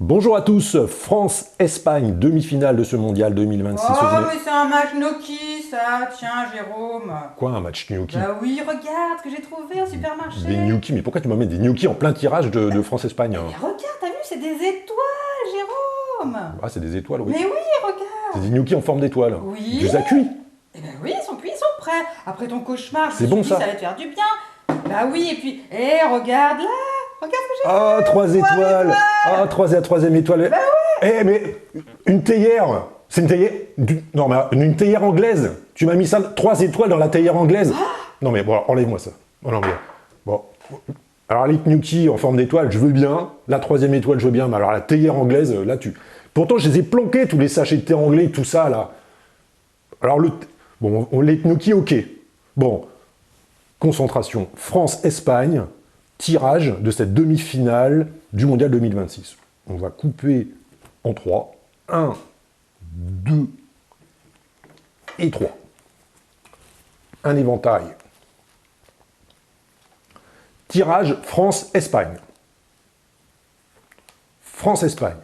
Bonjour à tous, France-Espagne, demi-finale de ce mondial 2026. Oh, mais c'est un match gnocchi, ça. Tiens, Jérôme. Quoi, un match gnocchi? Bah oui, regarde ce que j'ai trouvé au supermarché. Des gnocchis? Mais pourquoi tu m'amènes des gnocchis en plein tirage de France-Espagne? Mais regarde, t'as vu, c'est des étoiles, Jérôme. Ah, c'est des étoiles, oui. Mais oui, C'est regarde. des gnocchis en forme d'étoile. Oui. Tu les as cuits? Eh ben oui, ils sont cuits, ils sont prêts. Après ton cauchemar, je C'est me bon, suis dit, ça. ça allait te faire du bien. Bah oui, et puis, regarde là. Regarde ce que j'ai Ah, fait. 3 étoiles! étoiles. Ah, troisième étoile! Bah Mais une théière! C'est une théière... Non, mais une théière anglaise! Tu m'as mis ça, 3 étoiles dans la théière anglaise! Non, mais bon, alors, enlève-moi ça. Oh, non, mais... Bon. Alors, les gnocchis en forme d'étoile, je veux bien. La 3e étoile, je veux bien. Mais alors, la théière anglaise, là, tu... Pourtant, je les ai planqués, tous les sachets de thé anglais, tout ça, là. Alors, bon, les gnocchis, ok. Bon, concentration. France-Espagne, tirage de cette demi-finale du Mondial 2026. On va couper en 3. 1, 2 et 3. Un éventail. Tirage France-Espagne. France-Espagne.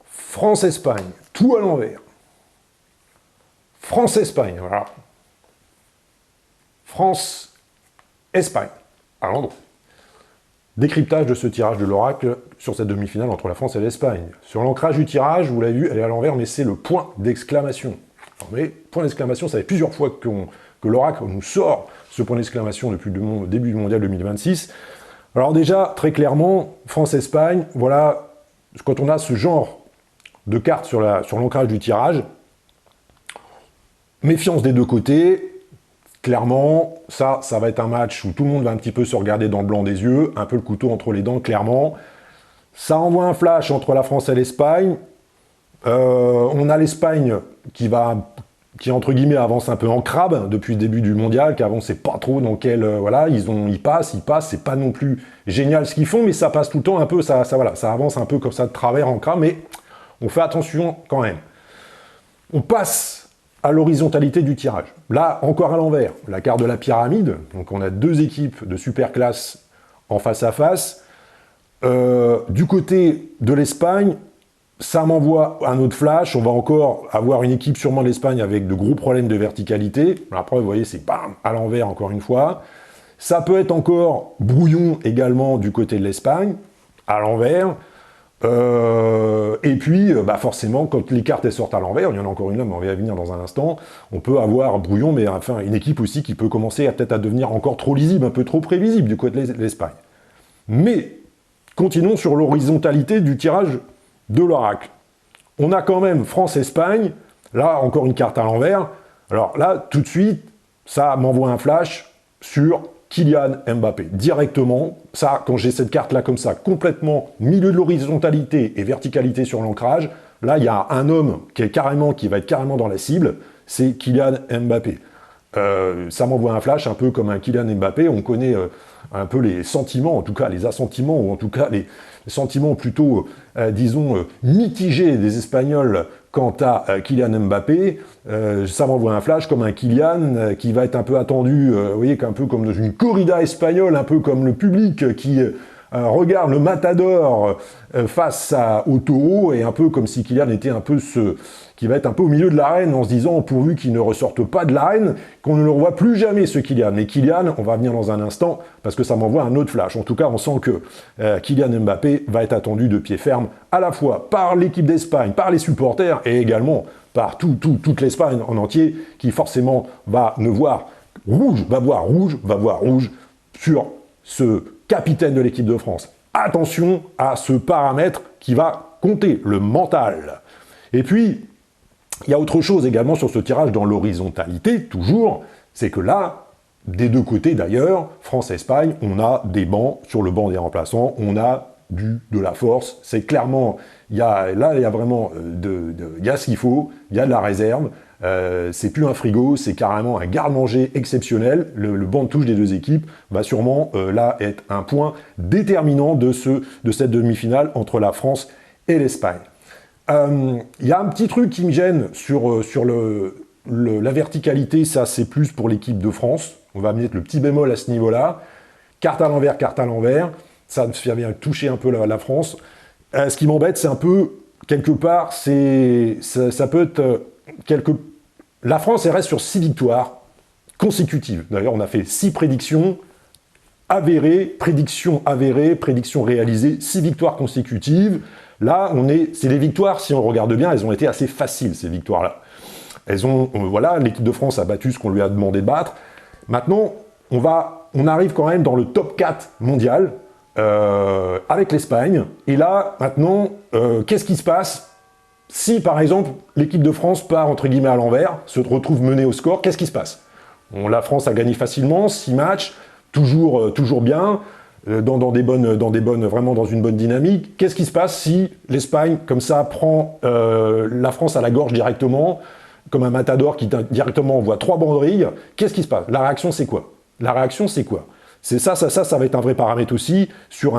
France-Espagne. Tout à l'envers. France-Espagne, voilà. France-Espagne, à l'endroit. Décryptage de ce tirage de l'oracle sur cette demi-finale entre la France et l'Espagne. Sur l'ancrage du tirage, vous l'avez vu, elle est à l'envers, mais c'est le point d'exclamation. Mais point d'exclamation, ça fait plusieurs fois que l'oracle nous sort ce point d'exclamation depuis le début du Mondial 2026. Alors déjà, très clairement, France-Espagne, voilà, quand on a ce genre de cartes sur l'ancrage du tirage, méfiance des deux côtés. Clairement, ça va être un match où tout le monde va un petit peu se regarder dans le blanc des yeux, un peu le couteau entre les dents, clairement. Ça envoie un flash entre la France et l'Espagne. On a l'Espagne qui, entre guillemets, avance un peu en crabe depuis le début du mondial, qui avançait pas trop dans quel... voilà, ils passent, c'est pas non plus génial ce qu'ils font, mais ça passe tout le temps un peu, ça avance un peu comme ça de travers en crabe, mais on fait attention quand même. On passe à l'horizontalité du tirage. Là, encore à l'envers, la carte de la pyramide, donc on a deux équipes de super classe en face à face. Du côté de l'Espagne, ça m'envoie un autre flash, on va encore avoir une équipe sûrement de l'Espagne avec de gros problèmes de verticalité. Après, vous voyez, c'est bam, à l'envers encore une fois. Ça peut être encore brouillon également du côté de l'Espagne, à l'envers. Et puis, forcément, quand les cartes elles sortent à l'envers, il y en a encore une là, mais on va y venir dans un instant, on peut avoir brouillon, mais enfin, une équipe aussi qui peut commencer peut-être à devenir encore trop lisible, un peu trop prévisible du côté de l'Espagne. Mais, continuons sur l'horizontalité du tirage de l'oracle. On a quand même France-Espagne, là, encore une carte à l'envers. Alors là, tout de suite, ça m'envoie un flash sur Kylian Mbappé, directement. Ça, quand j'ai cette carte-là comme ça, complètement milieu de l'horizontalité et verticalité sur l'ancrage, là, il y a un homme qui va être carrément dans la cible, c'est Kylian Mbappé. Ça m'envoie un flash un peu comme un Kylian Mbappé. On connaît un peu les sentiments, en tout cas les assentiments, ou en tout cas les sentiments plutôt, disons, mitigés des Espagnols quant à Kylian Mbappé. Ça m'envoie un flash comme un Kylian qui va être un peu attendu, vous voyez, un peu comme dans une corrida espagnole, un peu comme le public qui regarde le matador face au taureau, et un peu comme si Kylian était un peu qui va être un peu au milieu de l'arène en se disant, pourvu qu'il ne ressorte pas de l'arène, qu'on ne le revoit plus jamais ce Kylian. Mais Kylian, on va venir dans un instant, parce que ça m'envoie un autre flash. En tout cas, on sent que Kylian Mbappé va être attendu de pied ferme, à la fois par l'équipe d'Espagne, par les supporters, et également par toute l'Espagne en entier, qui forcément va voir rouge sur ce capitaine de l'équipe de France. Attention à ce paramètre qui va compter, le mental. Et puis, il y a autre chose également sur ce tirage dans l'horizontalité, toujours, c'est que là, des deux côtés d'ailleurs, France-Espagne, on a des bancs sur le banc des remplaçants, on a de la force, c'est clairement, il y a vraiment, il y a ce qu'il faut, il y a de la réserve, c'est plus un frigo, c'est carrément un garde-manger exceptionnel. Le banc de touche des deux équipes va sûrement là être un point déterminant de cette demi-finale entre la France et l'Espagne. Il y a un petit truc qui me gêne sur la verticalité, ça c'est plus pour l'équipe de France. On va mettre le petit bémol à ce niveau-là. Carte à l'envers, ça vient toucher un peu la France. Ce qui m'embête, c'est un peu, quelque part, ça peut être La France, elle reste sur 6 victoires consécutives. D'ailleurs, on a fait 6 prédictions avérées, prédictions réalisées, 6 victoires consécutives. Là, c'est les victoires, si on regarde bien, elles ont été assez faciles, ces victoires-là. Voilà, l'équipe de France a battu ce qu'on lui a demandé de battre. Maintenant, on arrive quand même dans le top 4 mondial, avec l'Espagne. Et là, maintenant, qu'est-ce qui se passe si, par exemple, l'équipe de France part, entre guillemets, à l'envers, se retrouve menée au score, qu'est-ce qui se passe? La France a gagné facilement, 6 matchs, toujours bien, vraiment dans une bonne dynamique. Qu'est-ce qui se passe si l'Espagne, comme ça, prend la France à la gorge directement, comme un matador qui directement envoie 3 banderilles? Qu'est-ce qui se passe? La réaction, c'est quoi? C'est ça va être un vrai paramètre aussi sur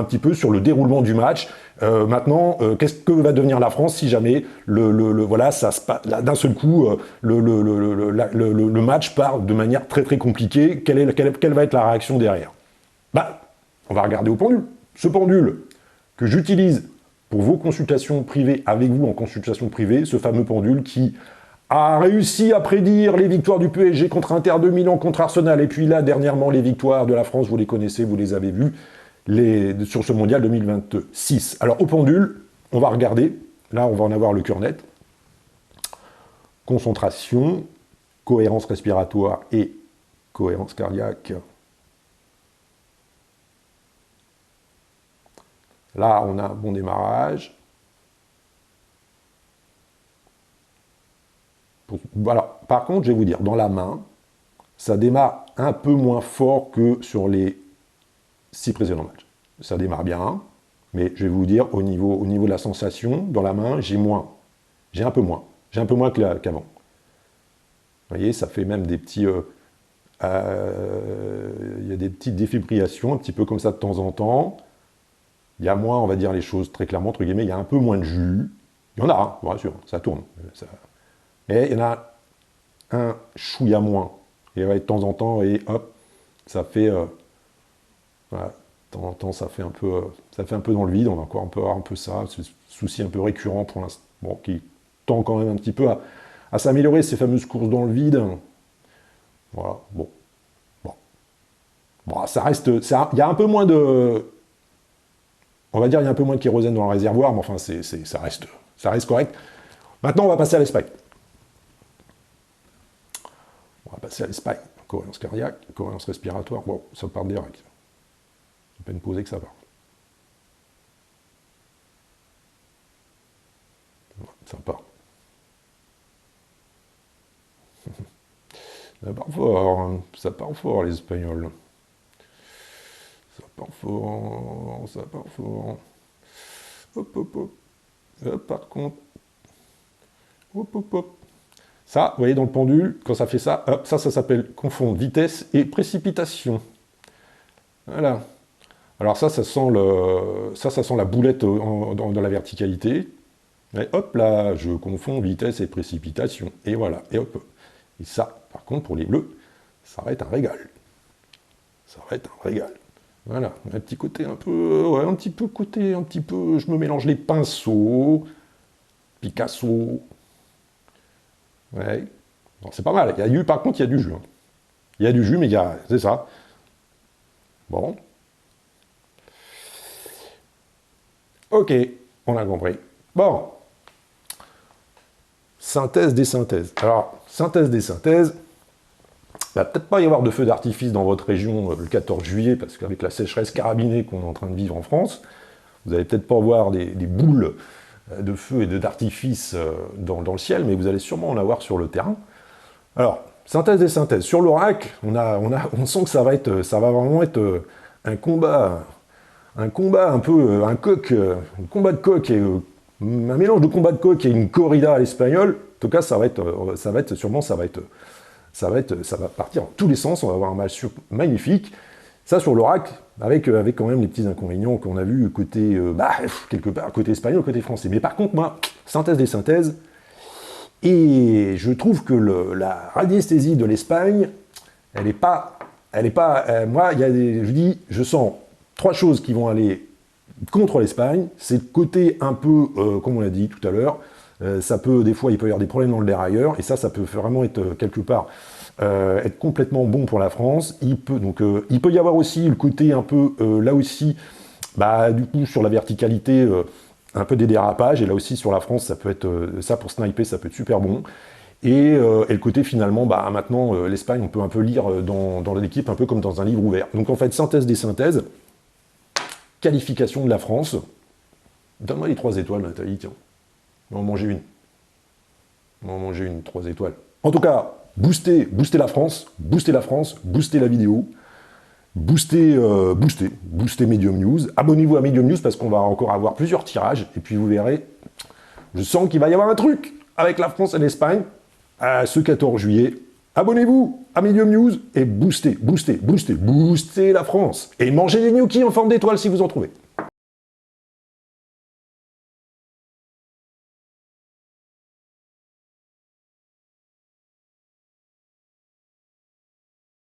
le déroulement du match. Maintenant, qu'est-ce que va devenir la France si jamais d'un seul coup le match part de manière très très compliquée? Quelle va être la réaction derrière? On va regarder au pendule. Ce pendule que j'utilise pour vos consultations privées avec vous en consultation privée, ce fameux pendule qui a réussi à prédire les victoires du PSG contre Inter de Milan, contre Arsenal, et puis là, dernièrement, les victoires de la France, vous les connaissez, vous les avez vues, sur ce mondial 2026. Alors, au pendule, on va regarder, là, on va en avoir le cœur net. Concentration, cohérence respiratoire et cohérence cardiaque. Là, on a un bon démarrage. Voilà. Par contre, je vais vous dire, dans la main, ça démarre un peu moins fort que sur les 6 précédents matchs. Ça démarre bien, mais je vais vous dire, au niveau de la sensation, dans la main, j'ai un peu moins qu'avant. Vous voyez, ça fait même des petits... il y a des petites défibrillations, un petit peu comme ça de temps en temps. Il y a moins, on va dire les choses très clairement, entre guillemets, il y a un peu moins de jus. Il y en a, hein, bien sûr, ça tourne. Mais il y en a un chouïa moins. Et ouais, de temps en temps, et hop, ça fait... voilà, de temps en temps, ça fait un peu dans le vide. On va encore avoir un peu ça, ce souci un peu récurrent pour l'instant, bon, qui tend quand même un petit peu à s'améliorer, ces fameuses courses dans le vide. Voilà, bon, ça reste... Il y a un peu moins de... On va dire il y a un peu moins de kérosène dans le réservoir, mais enfin, ça reste correct. Maintenant, on va passer à l'Espagne. On va passer à l'Espagne. Cohérence cardiaque, cohérence respiratoire. Bon, ça part direct. C'est à peine posé que ça part. Ça part. Ça part fort, les Espagnols. Ça part fort. Hop, par contre. Hop. Ça, vous voyez, dans le pendule, quand ça fait ça, hop, ça s'appelle confondre vitesse et précipitation. Voilà. Alors ça sent la boulette dans la verticalité. Et hop là, je confonds vitesse et précipitation. Et voilà, et hop. Et ça, par contre, pour les bleus, ça va être un régal. Voilà, un petit côté un peu, je me mélange les pinceaux, Picasso. Ouais, bon, c'est pas mal. Par contre, il y a du jus. Hein. Il y a du jus, mais c'est ça. Bon. Ok, on a compris. Bon. Synthèse des synthèses. Alors, synthèse des synthèses. Il va peut-être pas y avoir de feu d'artifice dans votre région le 14 juillet, parce qu'avec la sécheresse carabinée qu'on est en train de vivre en France, vous allez peut-être pas voir des boules de feu et d'artifice dans le ciel, mais vous allez sûrement en avoir sur le terrain. Alors, synthèse des synthèses. Sur l'oracle, on sent que ça va vraiment être un combat un peu, un combat de coq, et un mélange de combat de coq et une corrida à l'espagnol. En tout cas, ça va partir en tous les sens, on va avoir un match magnifique. Ça, sur l'oracle, avec quand même les petits inconvénients qu'on a vus côté, quelque part, côté espagnol, côté français. Mais par contre, moi, synthèse des synthèses, et je trouve que la radiesthésie de l'Espagne, elle est pas, moi, je sens 3 choses qui vont aller contre l'Espagne, c'est le côté un peu, comme on l'a dit tout à l'heure, ça peut, des fois, il peut y avoir des problèmes dans le dérailleur, et ça peut vraiment être quelque part, être complètement bon pour la France. Il peut y avoir aussi le côté un peu, là aussi, du coup, sur la verticalité, un peu des dérapages, et là aussi, sur la France, ça peut être, ça pour sniper, ça peut être super bon. Et le côté finalement, maintenant, l'Espagne, on peut un peu lire dans l'équipe, un peu comme dans un livre ouvert. Donc en fait, synthèse des synthèses, qualification de la France. Donne-moi les 3 étoiles, Nathalie, tiens. On va en manger une. On va en manger une, 3 étoiles. En tout cas, boostez la France, boostez la vidéo, boostez Medium News. Abonnez-vous à Medium News parce qu'on va encore avoir plusieurs tirages. Et puis vous verrez, je sens qu'il va y avoir un truc avec la France et l'Espagne ce 14 juillet. Abonnez-vous à Medium News et boostez la France. Et mangez des gnocchis en forme d'étoile si vous en trouvez.